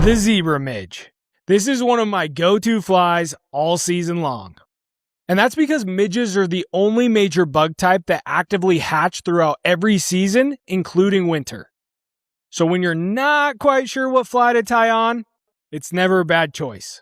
The Zebra Midge. This is one of my go-to flies all season long. And that's because midges are the only major bug type that actively hatch throughout every season, including winter. So when you're not quite sure what fly to tie on, it's never a bad choice.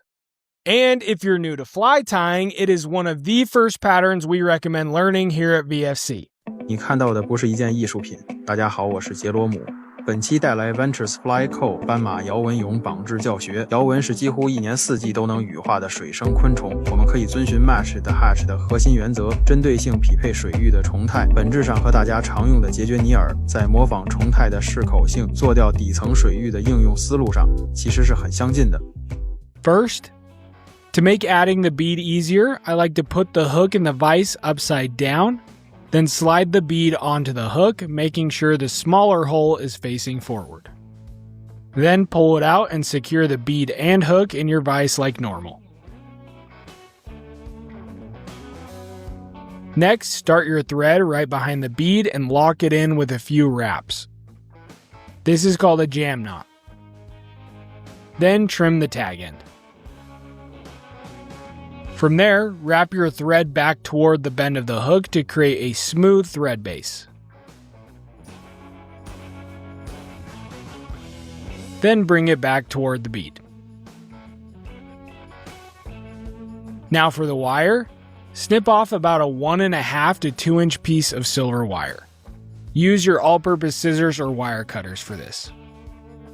And if you're new to fly tying, it is one of the first patterns we recommend learning here at VFC. 你看到的不是一件艺术品。大家好，我是杰罗姆。本期带来 Ventures Fly Co 斑马摇蚊蛹绑制教学。摇蚊是几乎一年四季都能羽化的水生昆虫，我们可以遵循 Match 的 Hatch 的核心原则，针对性匹配水域的虫态，本质上和大家常用的孑孓拟饵在模仿虫态的适口性、做掉底层水域的应用思路上，其实是很相近的。First, to make adding the bead easier, I like to put the hook in the vise upside down. Then slide the bead onto the hook, making sure the smaller hole is facing forward. Then pull it out and secure the bead and hook in your vise like normal. Next, start your thread right behind the bead and lock it in with a few wraps. This is called a jam knot. Then trim the tag end. From there, wrap your thread back toward the bend of the hook to create a smooth thread base. Then bring it back toward the bead. Now for the wire, snip off about a 1.5 to 2 inch piece of silver wire. Use your all-purpose scissors or wire cutters for this.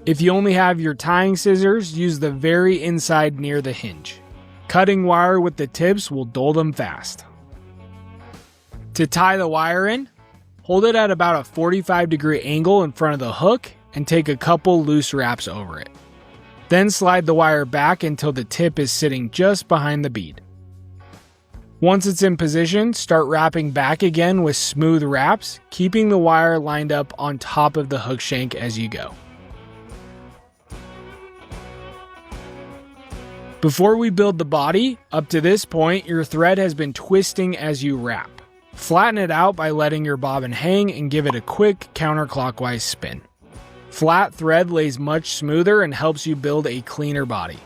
If you only have your tying scissors, use the very inside near the hinge. Cutting wire with the tips will dull them fast. To tie the wire in, hold it at about a 45-degree angle in front of the hook and take a couple loose wraps over it. Then slide the wire back until the tip is sitting just behind the bead. Once it's in position, start wrapping back again with smooth wraps, keeping the wire lined up on top of the hook shank as you go. Before we build the body, up to this point, your thread has been twisting as you wrap. Flatten it out by letting your bobbin hang and give it a quick counterclockwise spin. Flat thread lays much smoother and helps you build a cleaner body.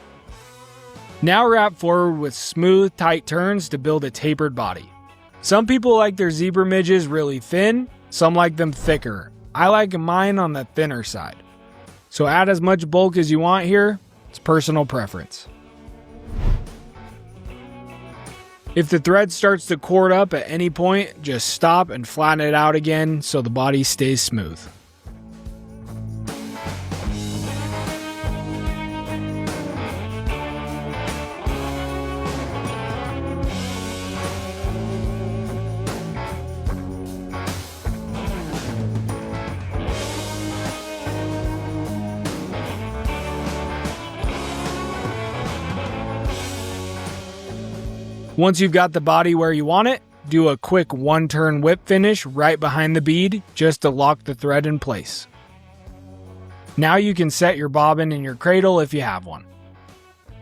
Now wrap forward with smooth, tight turns to build a tapered body. Some people like their zebra midges really thin, some like them thicker. I like mine on the thinner side. So add as much bulk as you want here, it's personal preference. If the thread starts to cord up at any point, just stop and flatten it out again so the body stays smooth. Once you've got the body where you want it, do a quick one-turn whip finish right behind the bead just to lock the thread in place. Now you can set your bobbin in your cradle if you have one.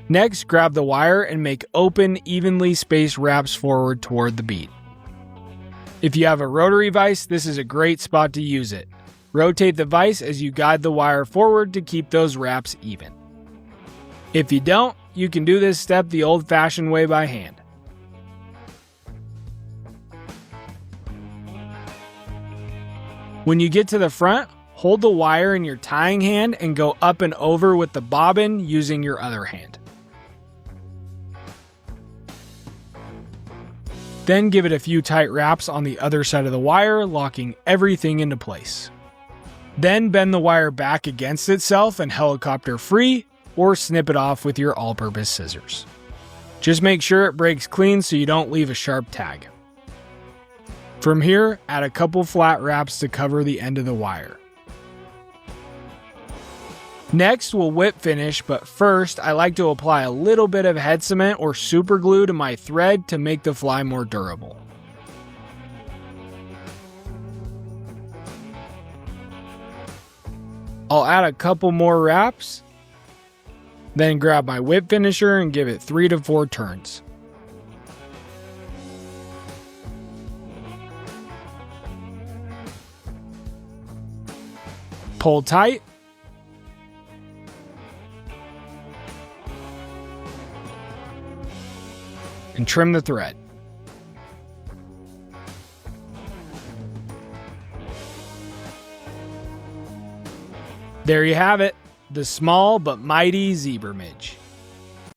Next, grab the wire and make open, evenly spaced wraps forward toward the bead. If you have a rotary vise, this is a great spot to use it. Rotate the vise as you guide the wire forward to keep those wraps even. If you don't, you can do this step the old-fashioned way by hand. When you get to the front, hold the wire in your tying hand and go up and over with the bobbin using your other hand. Then give it a few tight wraps on the other side of the wire, locking everything into place. Then bend the wire back against itself and helicopter free, or snip it off with your all-purpose scissors. Just make sure it breaks clean so you don't leave a sharp tag. From here, add a couple flat wraps to cover the end of the wire. Next, we'll whip finish, but first, I like to apply a little bit of head cement or super glue to my thread to make the fly more durable. I'll add a couple more wraps, then grab my whip finisher and give it 3 to 4 turns. Pull tight, and trim the thread. There you have it, the small but mighty Zebra Midge.